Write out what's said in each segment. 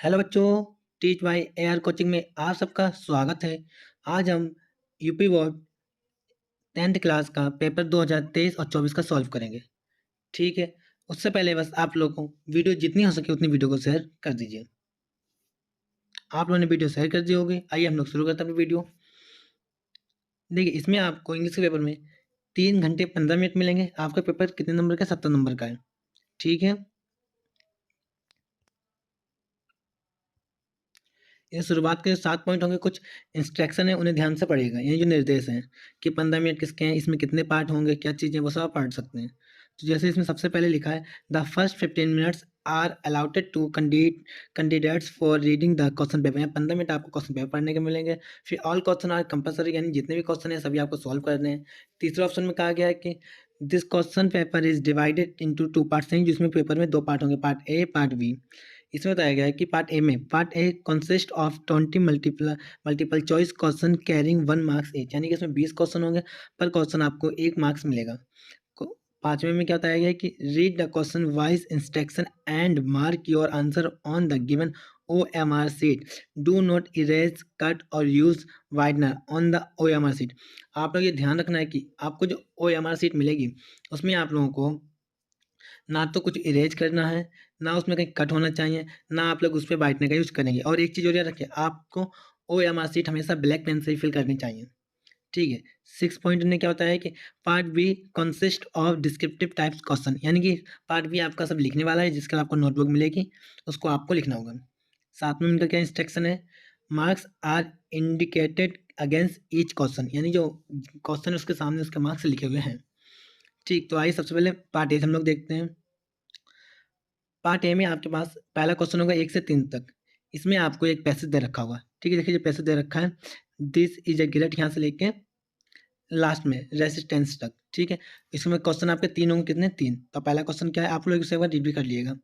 Hello बच्चों। Teach bye AR coaching में आप सबका स्वागत है। आज हम यूपी बोर्ड 10th क्लास का पेपर 2023 और 24 का सॉल्व करेंगे। ठीक है, उससे पहले बस आप लोगों को वीडियो जितनी हो सके उतनी वीडियो को शेयर कर दीजिए। आप लोगों ने वीडियो शेयर कर दी होगी। आइए हम लोग शुरू करते हैं अपनी वीडियो। देखिए, इसमें आपको इंग्लिश के पेपर में 3 घंटे 15 मिनट मिलेंगे। आपका पेपर कितने नंबर का? 70 नंबर का है। ठीक है, ये शुरुआत के 7 पॉइंट होंगे। कुछ इंस्ट्रक्शन है, उन्हें ध्यान से पढ़िएगा। ये जो निर्देश हैं कि 15 मिनट किसके हैं, इसमें कितने पार्ट होंगे, क्या चीज़ें, वो सब आप पढ़ सकते हैं। तो जैसे इसमें सबसे पहले लिखा है, the first 15 minutes are allotted to candidates for reading the question paper. यहाँ 15 मिनट आपको क्वेश्चन पेपर पढ़ने के मिलेंगे। फिर ऑल क्वेश्चन आर कंपलसरी, यानी जितने भी क्वेश्चन हैं सभी आपको सॉल्व करने हैं। तीसरे ऑप्शन में कहा गया है कि this question paper is divided into 2 parts, जिसमें पेपर में 2 पार्ट होंगे, पार्ट ए पार्ट बी। इसमें बताया गया है कि part A consist of 20 multiple choice question carrying 1 marks each, यानी कि इसमें 20 क्वेश्चन होंगे, पर क्वेश्चन आपको 1 मार्क्स मिलेगा। पांचवें में क्या बताया गया है कि read the question wise instruction and mark your answer on the given OMR sheet. Do not erase, cut और use whitener on the OMR sheet. आप लोग ये ध्यान रखना है कि आपको जो OMR शीट मिलेगी उसमें आप लोगों को ना तो कुछ इरेज करना है, ना उसमें कहीं कट होना चाहिए, ना आप लोग उस पर बांटने का यूज़ करेंगे। और एक चीज़ और याद रखिए, आपको OMR शीट हमेशा ब्लैक पेन से ही फिल करनी चाहिए। ठीक है। 6 पॉइंट ने क्या होता है कि part B consist of descriptive types question, यानी कि पार्ट बी आपका सब लिखने वाला है, जिसके लिए आपको नोटबुक मिलेगी, उसको आपको लिखना होगा। साथ में इनका क्या इंस्ट्रक्शन है, marks are indicated against each question, यानी जो क्वेश्चन है उसके सामने उसके मार्क्स लिखे हुए हैं। ठीक, तो आइए सबसे पहले पार्ट ए हम लोग देखते हैं। पार्ट ए में आपके पास पहला क्वेश्चन होगा 1 से 3 तक। इसमें आपको एक पैसेज दे रखा होगा। ठीक है, देखिए जो पैसेज दे रखा है, दिस इज अ गिलेट, यहाँ से लेके लास्ट में रेसिस्टेंस तक। ठीक है, इसमें क्वेश्चन आपके 3 होंगे। कितने? 3। तो पहला क्वेश्चन क्या है, आप लोग इसे एक बार रीड भी कर लीजिएगा।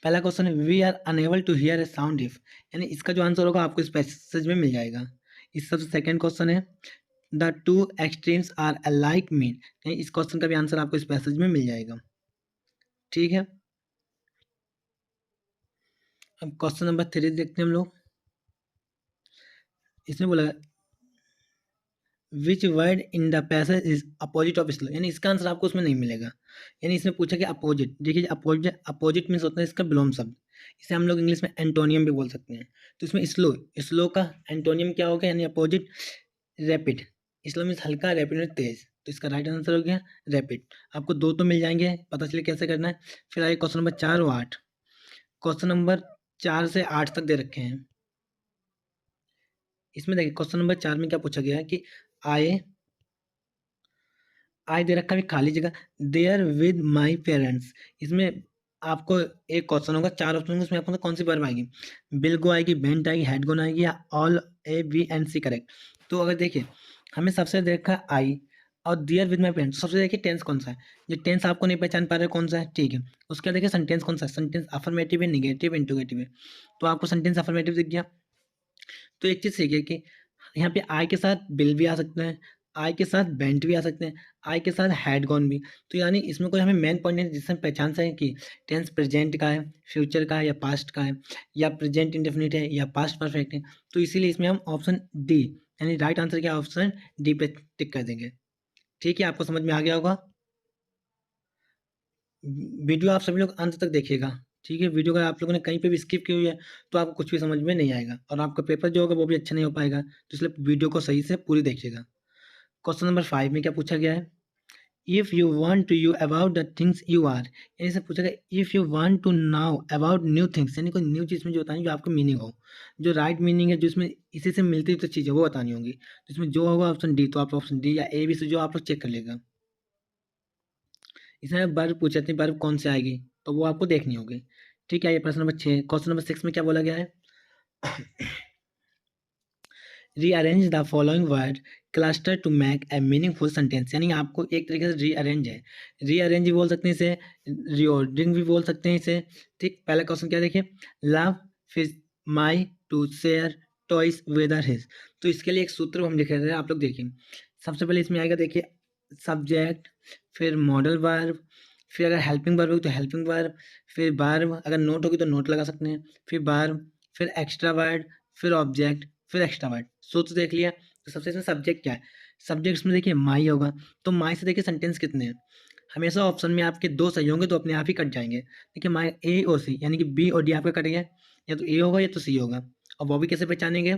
पहला क्वेश्चन है, we are unable to hear a sound if, यानी इसका जो आंसर होगा आपको इस पैसेज में मिल जाएगा। इस सबसे सेकंड क्वेश्चन है, the two extremes are alike mean, इस क्वेश्चन का भी आंसर आपको इस पैसेज में मिल जाएगा। ठीक है, अब क्वेश्चन नंबर 3 देखते हैं हम लोग। इसमें बोला which word in the passage is opposite of slow, यानी इसका आंसर आपको उसमें नहीं मिलेगा। यानी इसमें पूछा कि अपोजिट, देखिए अपोजिट मीन्स होता है इसका विलोम शब्द। इसे हम लोग इंग्लिश में एंटोनियम भी बोल सकते हैं। तो इसमें स्लो का एंटोनियम क्या होगा, यानी अपोजिट रैपिड। स्लो मीन्स हल्का, रैपिड में तेज। तो इसका राइट आंसर हो गया रैपिड। आपको 2 तो मिल जाएंगे, पता चले कैसे करना है। फिर आइए क्वेश्चन नंबर 4 और 8। क्वेश्चन नंबर 4 से 8 तक दे रखे हैं। इसमें देखिए क्वेश्चन नंबर 4 में क्या पूछा गया है कि आए आई दे रखा है खाली जगह, देयर विद माई पेरेंट्स। इसमें आपको एक क्वेश्चन होगा, 4 ऑप्शन होंगे, उसमें आपको कौन सी वर्ब आएगी, बिल गो आएगी, बेंट आएगी, हैड गोन आएगी, या all A B and C correct. तो अगर देखिए हमें सबसे देखा आई और दियर विद माई पेरेंट्स, सबसे देखिए टेंस कौन सा है। ये टेंस आपको नहीं पहचान पा रहे कौन सा है, ठीक है। उसके बाद देखिए सेंटेंस कौन सा है, सेंटेंस अफर्मेटिव है, निगेटिव, इंटरोगेटिव है। तो आपको सेंटेंस अफर्मेटिव दिख गया। तो एक चीज़ सीखिए कि यहाँ पे आई के साथ बिल भी आ सकते हैं, आई के साथ बेंट भी आ सकते हैं, आई के साथ हैड गॉन भी। तो यानी इसमें कोई हमें मेन पॉइंट नहीं जिससे हम पहचान सकें कि टेंस प्रेजेंट का है, फ्यूचर का है, या पास्ट का है, या प्रेजेंट इंडेफिनिट है, या पास्ट परफेक्ट है। तो इसीलिए इसमें हम ऑप्शन डी, यानी राइट आंसर क्या, ऑप्शन डी पे टिक कर देंगे। ठीक है, आपको समझ में आ गया होगा। वीडियो आप सभी लोग अंत तक देखिएगा। ठीक है, वीडियो अगर आप लोगों ने कहीं पे भी स्किप की हुई है तो आपको कुछ भी समझ में नहीं आएगा, और आपका पेपर जो होगा वो भी अच्छा नहीं हो पाएगा। तो इसलिए वीडियो को सही से पूरी देखिएगा। क्वेश्चन नंबर 5 में क्या पूछा गया है, if you want to you about the things you are, यानी से पूछा गया if you want to now about new things, यानी कोई न्यू चीज़ में जो बतानी जो आपको मीनिंग हो, जो राइट मीनिंग है, जिसमें इसी से मिलती जुलती चीज़ है वो बतानी होगी। तो इसमें जो होगा ऑप्शन डी, तो आप ऑप्शन डी या ए बी से जो आप लोग चेक कर लेगा। इसमें वर्ब पूछे थे, वर्ब कौन से आएगी, तो वो आपको देखनी होगी। ठीक है, ये प्रश्न नंबर 6। क्वेश्चन नंबर 6 में क्या बोला गया है, rearrange the following word cluster to make a meaningful sentence, यानी आपको एक तरीके से रीअरेंज है, रीअरेंज भी बोल सकते हैं इसे, रीऑर्डरिंग भी बोल सकते हैं इसे। ठीक, पहला क्वेश्चन क्या देखिए, love fizz my to share toys with his. तो इसके लिए एक सूत्र हम लिख रहे हैं, आप लोग देखिए। सबसे पहले इसमें आएगा देखिए सब्जेक्ट, फिर मॉडल वर्ब, फिर अगर हेल्पिंग वर्ब होगी तो हेल्पिंग वर्ब, फिर वर्ब, अगर नोट होगी तो नोट लगा सकते हैं, फिर वर्ब, फिर एक्स्ट्रा वर्ड, फिर ऑब्जेक्ट, फिर एक्स्ट्रा वर्ड। सूत्र देख लिया। तो सबसे इसमें सब्जेक्ट क्या है? सब्जेक्ट्स में देखिए माई होगा, तो माई से देखिए सेंटेंस कितने हैं। हमेशा ऑप्शन में आपके दो सही होंगे तो अपने आप ही कट जाएंगे। देखिए माई ए और सी, यानी कि बी और डी आपका कट गया, या तो ए होगा या तो सी होगा। और वो भी कैसे पहचानेंगे?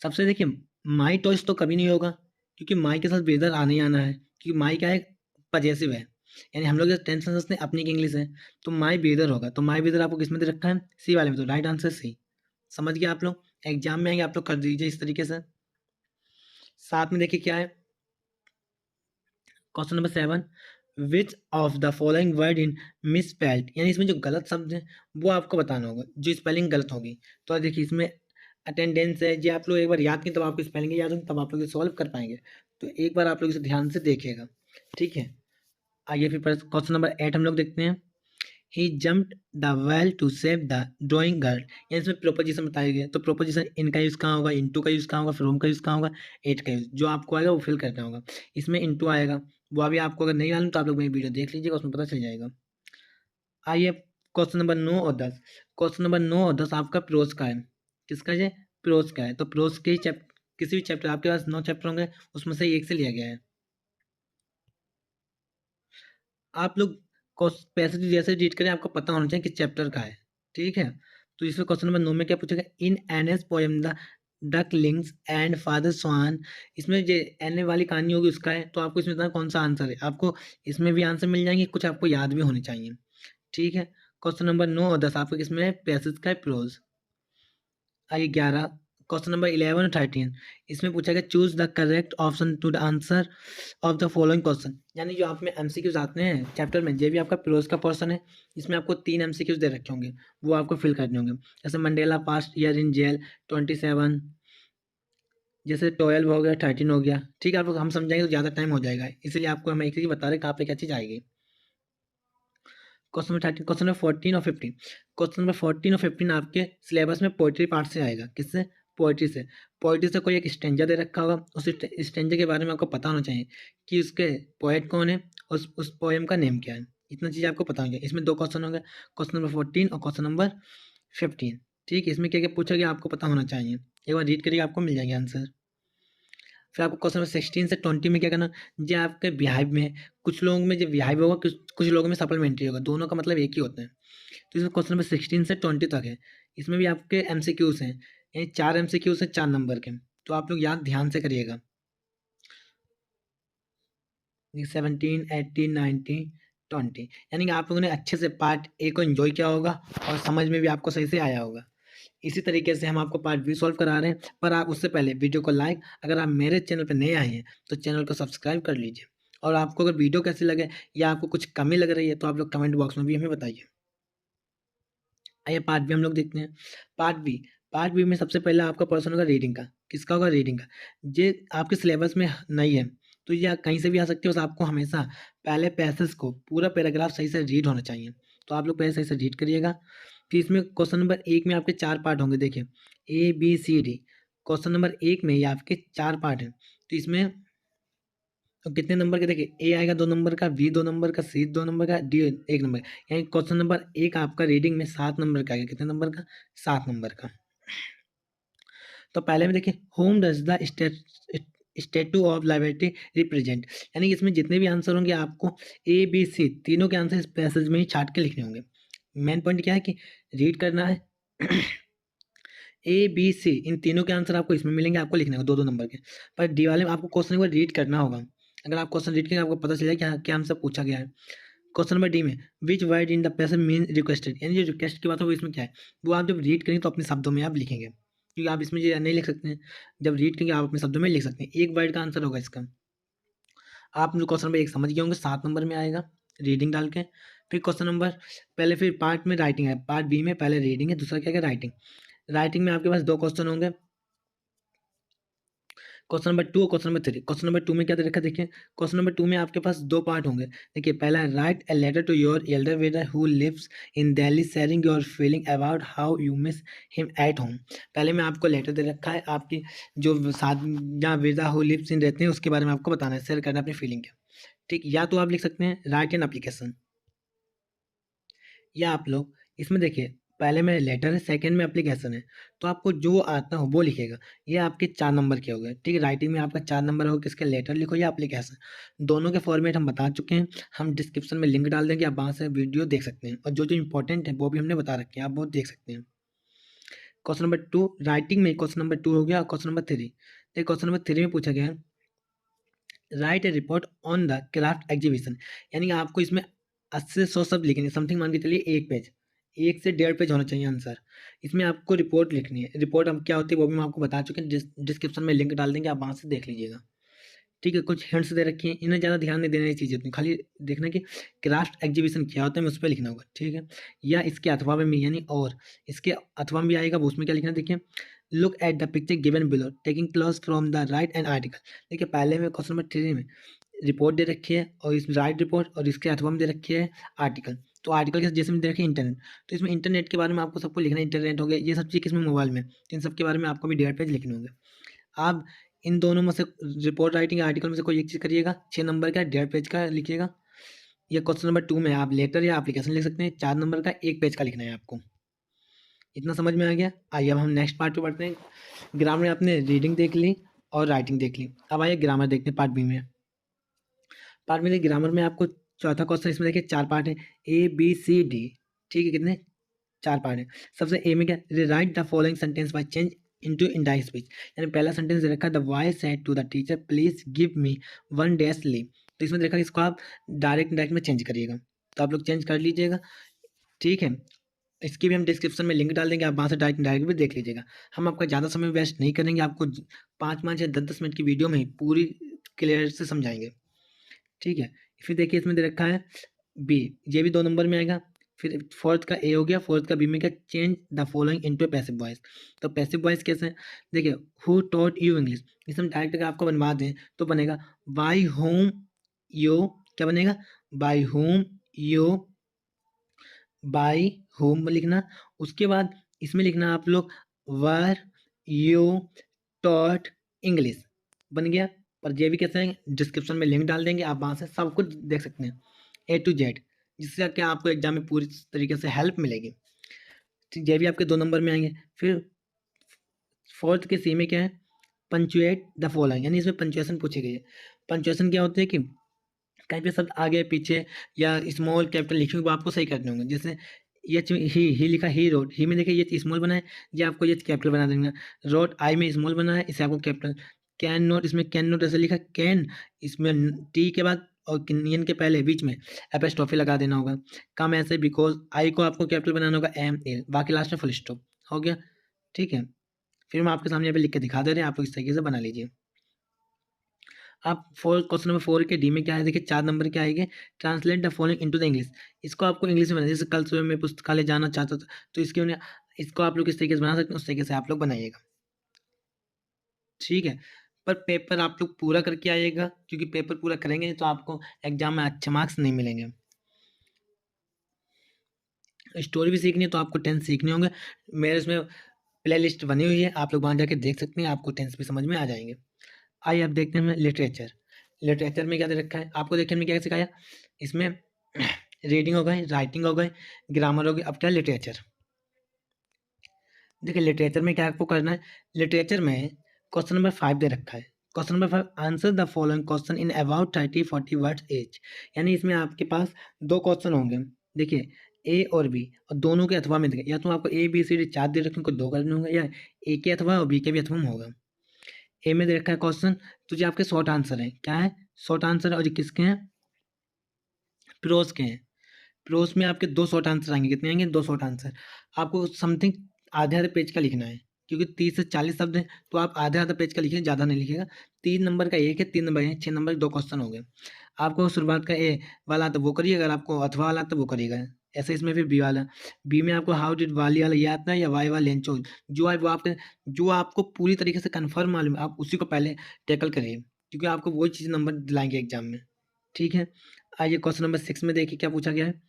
सबसे देखिए माई टॉइस तो कभी नहीं होगा, क्योंकि माई के साथ वेदर आने ही आना है, क्योंकि माई क्या है? पजेसिव है, यानी हम लोग जैसे टेंस समझते हैं अपनी की इंग्लिश है। तो माई वेदर होगा, तो माई वेदर आपको किस में दे रखा है? सी वाले में, तो राइट आंसर सी। समझ गया आप लोग? एग्जाम में आएंगे आप लोग कर दीजिए इस तरीके से। साथ में देखिए क्या है, question number 7, which of the following word in misspelled, यानी इसमें जो गलत शब्द है वो आपको बताना होगा, जो स्पेलिंग गलत होगी। तो देखिए इसमें अटेंडेंस है, जो आप लोग एक बार याद किए तब आपको स्पेलिंग याद होगी, तब आप लोग सॉल्व कर पाएंगे। तो एक बार आप लोग इसे ध्यान से देखिएगा, ठीक है। आइए फिर क्वेश्चन नंबर 8 हम लोग देखते हैं। He jumped the well to save the drowning girl, यानी इसमें प्रोपोजिशन बताया गया। तो प्रोपोजिशन इन का यूज़ कहाँ होगा? इनटू का यूज़ कहाँ होगा? फ्रॉम का यूज़ कहाँ होगा? एट का यूज़। जो आपको आएगा वो फिल करना होगा। इसमें इनटू आएगा, वो अभी आपको अगर नहीं मालूम तो आप लोग मेरी वीडियो देख लीजिएगा, उसमें पता चल जाएगा। आइए क्वेश्चन नंबर 9 और 10। क्वेश्चन नंबर 9 और 10 आपका प्रोज का है। किसका है? प्रोज का है। तो प्रोज के किसी भी चैप्टर, आपके पास 9 चैप्टर होंगे, उसमें से एक से लिया गया है। आप लोग पैसेज जैसे रीड करें आपको पता होना चाहिए किस चैप्टर का है, ठीक है। तो इसमें क्वेश्चन नंबर 9 में क्या पूछेगा? In NS poem the ducklings and father swan, इसमें जो एन वाली कहानी होगी उसका है। तो आपको इसमें बताना कौन सा आंसर है। आपको इसमें भी आंसर मिल जाएंगे, कुछ आपको याद भी होने चाहिए, ठीक है। क्वेश्चन नंबर 9 और 10 आपको किसमें है? पैसेज का है, प्रोज। आइए 11, क्वेश्चन नंबर 11 और 13, इसमें पूछा गया choose the correct option to the answer of the following question, यानी जो आप में एमसीक्यूज आते हैं चैप्टर में, ये भी आपका प्रोज का पोर्शन है। इसमें आपको 3 एमसीक्यूज दे रखे होंगे, वो आपको फिल करने होंगे। जैसे Mandela past year in jail 27, जैसे 12 हो गया, 13 हो गया, ठीक है। आप लोग हम समझाएंगे तो ज़्यादा टाइम हो जाएगा, इसलिए आपको हम एक चीज़ बता रहे हैं कहाँ पे क्या चीज़ आएगी। क्वेश्चन नंबर 13, क्वेश्चन नंबर 14 और 15। क्वेश्चन नंबर 14 और 15 आपके सिलेबस में पोइट्री पार्ट से आएगा। किससे? पोइट्री से। पोइट्री से कोई एक स्टेंजा दे रखा होगा, उस स्टेंजा के बारे में आपको पता होना चाहिए कि उसके पोएट कौन है, उस पोएम का नेम क्या है। इतना चीज़ आपको पता होगा। इसमें 2 क्वेश्चन होंगे, क्वेश्चन नंबर 14 और क्वेश्चन नंबर 15, ठीक है। इसमें क्या क्या पूछा गया आपको पता होना चाहिए, एक बार रीड करिए आपको मिल जाएगा आंसर। फिर आपको क्वेश्चन नंबर 16 से 20 में क्या करना, जो आपके बिहाइव में, कुछ लोगों में जो बिहाइव होगा, कुछ लोगों में सप्लीमेंट्री होगा, दोनों का मतलब एक ही होता है। तो इसमें क्वेश्चन नंबर 16 से 20 तक है। इसमें भी आपके एमसीक्यूज हैं, यानी 4 एमसीक्यूज हैं 4 नंबर के। तो आप लोग याद ध्यान से करिएगा। 17, 18, 19, 20, यानी कि आप लोगों ने अच्छे से पार्ट ए को एंजॉय किया होगा और समझ में भी आपको सही से आया होगा। इसी तरीके से हम आपको पार्ट बी सॉल्व करा रहे हैं, पर आप उससे पहले वीडियो को लाइक, अगर आप मेरे चैनल पर नए आए हैं तो चैनल को सब्सक्राइब कर लीजिए। और आपको अगर वीडियो कैसी लगे या आपको कुछ कमी लग रही है तो आप लोग कमेंट बॉक्स में भी हमें बताइए। आइए पार्ट बी हम लोग देखते हैं। पार्ट बी में सबसे पहले आपका पर्सन होगा रीडिंग का। किसका होगा? रीडिंग का। ये आपके सिलेबस में नहीं है, तो ये कहीं से भी आ सकती है, बस आपको हमेशा पहले पैसेज को पूरा पैराग्राफ सही से रीड होना चाहिए। तो आप लोग पहले सही से रीड करिएगा। फिर इसमें क्वेश्चन नंबर 1 में आपके 4 पार्ट होंगे, देखिए ABCD। क्वेश्चन नंबर 1 में ये आपके 4 पार्ट हैं। तो इसमें तो कितने नंबर के? देखिए ए आएगा 2 नंबर का, बी 2 नंबर का, सी 2 नंबर का, डी 1 नंबर का। यानी क्वेश्चन नंबर 1 आपका रीडिंग में 7 नंबर का आएगा। कितने नंबर का? 7 नंबर का। तो पहले में देखिए home does the statue of liberty represent, यानी कि इसमें जितने भी आंसर होंगे आपको ABC तीनों के आंसर इस पैसेज में ही छाट के लिखने होंगे। मेन पॉइंट क्या है कि रीड करना है। ABC इन तीनों के आंसर आपको इसमें मिलेंगे, आपको लिखने होगा 2-2 नंबर के। पर डी वाले में आपको क्वेश्चन एक बार रीड करना होगा। अगर आप क्वेश्चन रीड करेंगे आपको पता चलेगा क्या क्या आंसर पूछा गया है। क्वेश्चन नंबर डी में which word in the passage mean requested, यानी जो रिक्वेस्ट की बात है वो इसमें क्या है, वो आप जब रीड करेंगे तो अपने शब्दों में आप लिखेंगे, क्योंकि आप इसमें जो नहीं लिख सकते हैं। जब रीड करेंगे आप अपने शब्दों में लिख सकते हैं। एक वर्ड का आंसर होगा इसका। आप जो क्वेश्चन नंबर 1 समझ गए होंगे, 7 नंबर में आएगा रीडिंग डाल के। फिर क्वेश्चन नंबर पहले फिर पार्ट में राइटिंग है, पार्ट बी में पहले रीडिंग है, दूसरा क्या है राइटिंग। राइटिंग में आपके पास 2 क्वेश्चन होंगे, क्वेश्चन नंबर 2 और क्वेश्चन नंबर 3। क्वेश्चन नंबर 2 में क्या दे रखा है देखिए, क्वेश्चन नंबर 2 में आपके पास 2 पार्ट होंगे। देखिए पहला है write a letter to your elder brother who lives in Delhi sharing your feeling about how you miss him at home. पहले में आपको लेटर दे रखा है, आपकी जो साथ जहाँ ब्रदर हु लिव्स इन रहते हैं उसके बारे में आपको बताना है, शेयर करना अपनी फीलिंग क्या। ठीक, या तो आप लिख सकते हैं राइट एन एप्लीकेशन, या आप लोग इसमें देखिए पहले में लेटर है, सेकंड में एप्लीकेशन है, तो आपको जो आता हो वो लिखेगा। ये आपके 4 नंबर के हो गए, ठीक है। राइटिंग में आपका 4 नंबर हो, किसके लेटर लिखो या एप्लीकेशन, दोनों के फॉर्मेट हम बता चुके हैं। हम डिस्क्रिप्शन में लिंक डाल देंगे, आप वहाँ से वीडियो देख सकते हैं, और जो जो इंपॉर्टेंट है वो भी हमने बता रखे हैं, आप वो देख सकते हैं। क्वेश्चन नंबर 2 राइटिंग में क्वेश्चन नंबर 2 हो गया। क्वेश्चन नंबर 3 देखिए, क्वेश्चन नंबर 3 में पूछा गया है write A report on the craft exhibition, यानी कि आपको इसमें 80 से 100 शब्द लिखने, समथिंग मान के चलिए 1 पेज, 1 से 1.5 पेज होना चाहिए आंसर। इसमें आपको रिपोर्ट लिखनी है। रिपोर्ट हम क्या होती है वो भी मैं आपको बता चुके हैं, डिस्क्रिप्शन में लिंक डाल देंगे, आप वहाँ से देख लीजिएगा। ठीक है, कुछ हिंट्स दे रखी हैं, इन्हें ज़्यादा ध्यान नहीं देने की चीज़ होती है, खाली देखना कि क्राफ्ट एग्जीबिशन क्या होता है, उस पर लिखना होगा, ठीक है। या इसके अथवा में भी, यानी और इसके अथवा में भी आएगा, वो उसमें क्या लिखना है देखिए, look at the picture given below taking clause from the right and article. देखिए पहले में क्वेश्चन नंबर 3 में रिपोर्ट दे रखी है, और इस राइट रिपोर्ट और इसके अथवा में दे रखी है आर्टिकल। तो आर्टिकल के जैसे में दे रखे इंटरनेट, तो इसमें इंटरनेट के बारे में आपको सबको लिखना है, इंटरनेट हो गया, ये सब चीज़ किसमें मोबाइल में, तो इन सब के बारे में आपको भी 1.5 पेज लिखने होंगे। आप इन दोनों में से रिपोर्ट राइटिंग आर्टिकल में से कोई एक चीज़ करिएगा, 6 नंबर का 1.5 पेज का लिखिएगा। या क्वेश्चन नंबर 2 में आप लेटर या एप्लीकेशन लिख सकते हैं, 4 नंबर का 1 पेज का लिखना है आपको। इतना समझ में आ गया? आइए अब हम नेक्स्ट पार्ट पे बढ़ते हैं। ग्रामर में आपने रीडिंग देख ली और राइटिंग देख ली, अब आइए ग्रामर देखते हैं पार्ट बी में। पार्ट में ग्रामर में आपको चौथा क्वेश्चन, इसमें देखिए 4 पार्ट है, ए बी सी डी, ठीक है, कितने 4 पार्ट है। सबसे ए में क्या, write the following sentence by change into indirect speech, यानी पहला सेंटेंस दे रखा है, the boy said to the teacher please give me 1 days leave, तो इसमें देखा इसको आप डायरेक्ट इनडायरेक्ट में चेंज करिएगा, तो आप लोग चेंज कर लीजिएगा, ठीक है। इसकी भी हम डिस्क्रिप्शन में लिंक डाल देंगे, आप वहाँ से डायरेक्ट डायरेक्ट भी देख लीजिएगा। हम आपका ज़्यादा समय वेस्ट नहीं करेंगे, आपको 5-5 या 10-10 मिनट की वीडियो में ही पूरी क्लियर से समझाएंगे, ठीक है। फिर देखिए इसमें दे रखा है बी, ये भी 2 नंबर में आएगा। फिर फोर्थ का ए हो गया, फोर्थ का बी में क्या, change the following into passive voice, तो पैसिव वॉइस कैसे है, देखिए हु टॉट यू इंग्लिश, इसे हम डायरेक्ट अगर आपको बनवा दें तो बनेगा बाय होम यू, क्या बनेगा, by home you, by home लिखना। उसके बाद इसमें लिखना आप लोग वर यू टॉट इंग्लिश, बन गया। पर ये भी कैसे है, डिस्क्रिप्शन में लिंक डाल देंगे, आप वहाँ से सब कुछ देख सकते हैं ए टू जेड, जिससे क्या आपको एग्जाम में पूरी तरीके से हेल्प मिलेगी। ठीक, ये भी आपके 2 नंबर में आएंगे। फिर फोर्थ के सी में क्या है, पंचुएट द फॉलोइंग, यानी इसमें पंचुएशन पूछी गई है। पंचुएशन क्या होते हैं कि कहीं पे शब्द आगे पीछे या स्मॉल कैपिटल लिखे हुए वो आपको सही करने होंगे। जैसे ये ही लिखा ही रोड, ही में देखिए ये स्मॉल बना है, ये आपको ये कैपिटल बना देना। रोड आई में स्मॉल बना है, इसे आपको कैपिटल। कैन नॉट, इसमें कैन नॉट ऐसे लिखा कैन, इसमें टी के बाद और नियन के पहले बीच में एपोस्ट्रोफी लगा देना होगा। कम ऐसे बिकॉज आई को आपको कैपिटल बनाना होगा एम एल, बाकी लास्ट में फुल स्टॉप हो गया, ठीक है। फिर हम आपके सामने यहाँ पे लिख के दिखा दे रहे हैं, आप लोग इस तरीके से बना लीजिए। आप क्वेश्चन नंबर 4 के डी में क्या है, देखिए 4 नंबर क्या आएंगे, translate the following into the English, इसको आपको इंग्लिश में बनाना है। जैसे कल सुबह मैं पुस्तकालय जाना चाहता था, तो इसके उन्हें इसको आप लोग किस तरीके से बना सकते हैं, उस तरीके से आप लोग बनाइएगा, ठीक है। पर पेपर आप लोग पूरा करके आइएगा, क्योंकि पेपर पूरा करेंगे तो आपको एग्जाम में अच्छे मार्क्स नहीं मिलेंगे। स्टोरी भी सीखनी है तो आपको टेंस सीखने होंगे, मेरे इसमें प्ले लिस्ट बनी हुई है, आप लोग वहाँ जाके देख सकते हैं, आपको टेंस भी समझ में आ जाएंगे। आइए अब देखते हैं लिटरेचर। लिटरेचर में क्या दे रखा है आपको, देखने में क्या सिखाया, इसमें रीडिंग हो गई, राइटिंग हो गई, ग्रामर हो गई, अब क्या लिटरेचर। देखिए लिटरेचर में क्या आपको करना है, लिटरेचर में क्वेश्चन नंबर 5 दे रखा है। Question number 5, answer the following question in about 30-40 words H, यानी इसमें आपके पास 2 क्वेश्चन होंगे, देखिए ए और बी, और दोनों के अथवा में देखिए, या तो आपको ए बी सी डी 4 दे रखे, उनको 2 करने होंगे, या ए के अथवा और बी के भी अथवा में होगा। ए में दे रखा है क्वेश्चन, तो जो आपके शॉर्ट आंसर है, क्या है शॉर्ट आंसर है, और ये किसके हैं, प्रोज के हैं। प्रोज में आपके 2 शॉर्ट आंसर आएंगे, कितने आएंगे, 2 शॉर्ट आंसर। आपको समथिंग आधे आधे पेज का लिखना है, क्योंकि 30 से 40 शब्द हैं, तो आप आधे आधे पेज का लिखिए, ज़्यादा नहीं लिखिएगा। 3 नंबर का एक है, 3 नंबर है, 6 नंबर के 2 क्वेश्चन हो गए। आपको शुरुआत का ए वाला तो वो करिए, अगर आपको अथवा वाला तो वो करिएगा। ऐसे इसमें फिर बी वाला, बी में आपको हाउ डिड वाली वाला ये आता है, या वाई वाला लेंचो, जो है वो आपके, जो आपको पूरी तरीके से कन्फर्म मालूम है, आप उसी को पहले टैकल करिए, क्योंकि आपको वही चीज़ नंबर दिलाएंगे एग्जाम में, ठीक है। आइए क्वेश्चन नंबर 6 में देखिए क्या पूछा गया है,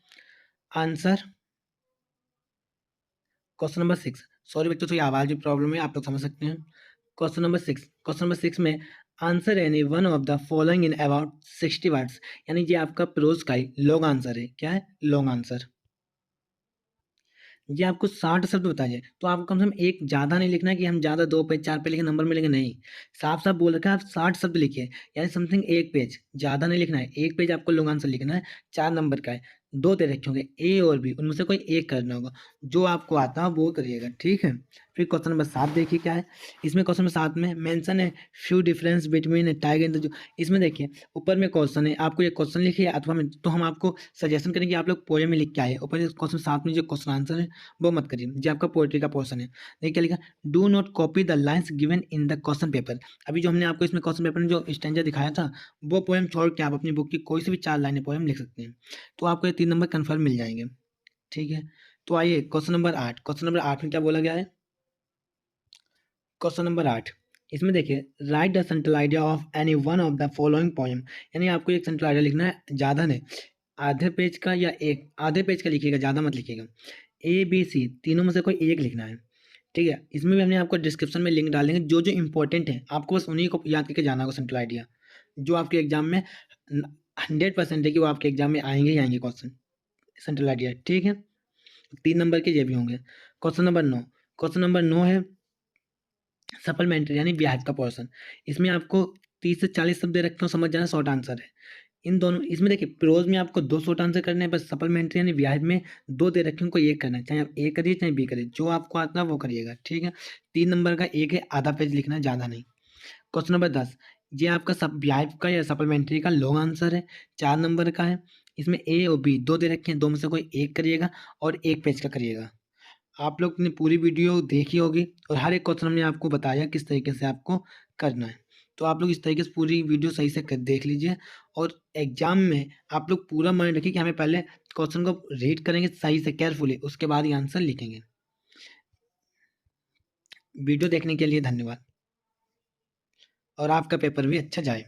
आंसर क्वेश्चन नंबर 6, सॉरी बच्चों थोड़ी आवाज़ की प्रॉब्लम है, आप लोग समझ सकते हैं। क्वेश्चन नंबर 6 में answer any one of the following in about 60 words, यानी ये आपका प्रोज का ही लॉन्ग आंसर है। क्या है? Long answer. ये आपको 60 शब्द बताइए, तो आपको कम से कम एक ज़्यादा नहीं लिखना है कि हम ज़्यादा 2 पेज 4 पेज लिखे नंबर मिलेंगे, नहीं। साफ-साफ बोल रखा है आप 60 शब्द लिखिए, यानी समथिंग 1 पेज, ज़्यादा नहीं लिखना है। 1 पेज आपको लॉन्ग आंसर लिखना है, 4 नंबर का है, 2 दे रखे होंगे ए और बी, उनमें से कोई एक करना होगा। जो आपको आता है वो करिएगा, ठीक है? फिर क्वेश्चन नंबर 7 देखिए क्या है? इसमें क्वेश्चन नंबर 7 में मेंशन है few difference between a tiger and the zoo. इसमें देखिए ऊपर में क्वेश्चन है, आपको ये क्वेश्चन लिखिए अथवा में तो हम आपको सजेशन करेंगे आप लोग पोएम में लिख के आइए। ऊपर क्वेश्चन 7 में जो क्वेश्चन आंसर है वो मत करिए, जो आपका पोएट्री का पोर्शन है। देखिए क्या लिखा, do not copy the lines given in the question paper. अभी जो हमने आपको इसमें क्वेश्चन पेपर में जो स्टैंजा दिखाया था, वो पोएम छोड़ के आप अपनी बुक की कोई सी भी 4 लाइनें पोएम लिख सकते हैं, तो आपको ये 3 नंबर कन्फर्म मिल जाएंगे, ठीक है? तो आइए क्वेश्चन नंबर 8। क्वेश्चन नंबर 8 में क्या बोला गया है? क्वेश्चन नंबर 8, इसमें देखिए right the central idea of any one of the following poem, यानी आपको एक सेंट्रल आइडिया लिखना है, ज़्यादा नहीं, आधे पेज का या एक आधे पेज का लिखिएगा, ज़्यादा मत लिखिएगा। ए बी सी तीनों में से कोई एक लिखना है, ठीक है? इसमें भी हमने आपको डिस्क्रिप्शन में लिंक डाल देंगे, जो जो इंपॉर्टेंट है आपको बस उन्हीं को याद करके जाना होगा। सेंट्रल आइडिया जो आपके एग्जाम में 100% है कि वो आपके एग्जाम में आएंगे ही आएंगे क्वेश्चन, सेंट्रल आइडिया, ठीक है? 3 नंबर के ये भी होंगे। क्वेश्चन नंबर 9, क्वेश्चन नंबर 9 है सप्लीमेंट्री यानी ब्याज का पोर्शन। इसमें आपको 30 से 40 शब्द दे रखे हो, समझ जाना शॉर्ट आंसर है। इन दोनों इसमें देखिए प्रोज में आपको 2 शॉर्ट आंसर करने हैं, बस सप्लीमेंट्री यानी ब्याज में 2 दे रखे हैं, कोई एक करना है, चाहे आप ए करिए चाहे बी करिए, जो आपको आता है वो करिएगा, ठीक है? 3 नंबर का एक है, आधा पेज लिखना है, ज़्यादा नहीं। क्वेश्चन नंबर 10, ये आपका सब ब्याज का या सप्लीमेंट्री का लॉन्ग आंसर है, 4 नंबर का है। इसमें ए और बी 2 दे रखे हैं, 2 में से कोई एक करिएगा और 1 पेज का करिएगा। आप लोग ने पूरी वीडियो देखी होगी और हर एक क्वेश्चन हमने आपको बताया किस तरीके से आपको करना है। तो आप लोग इस तरीके से पूरी वीडियो सही से देख लीजिए और एग्जाम में आप लोग पूरा माइंड रखिए कि हमें पहले क्वेश्चन को रीड करेंगे सही से केयरफुली, उसके बाद ही आंसर लिखेंगे। वीडियो देखने के लिए धन्यवाद और आपका पेपर भी अच्छा जाए।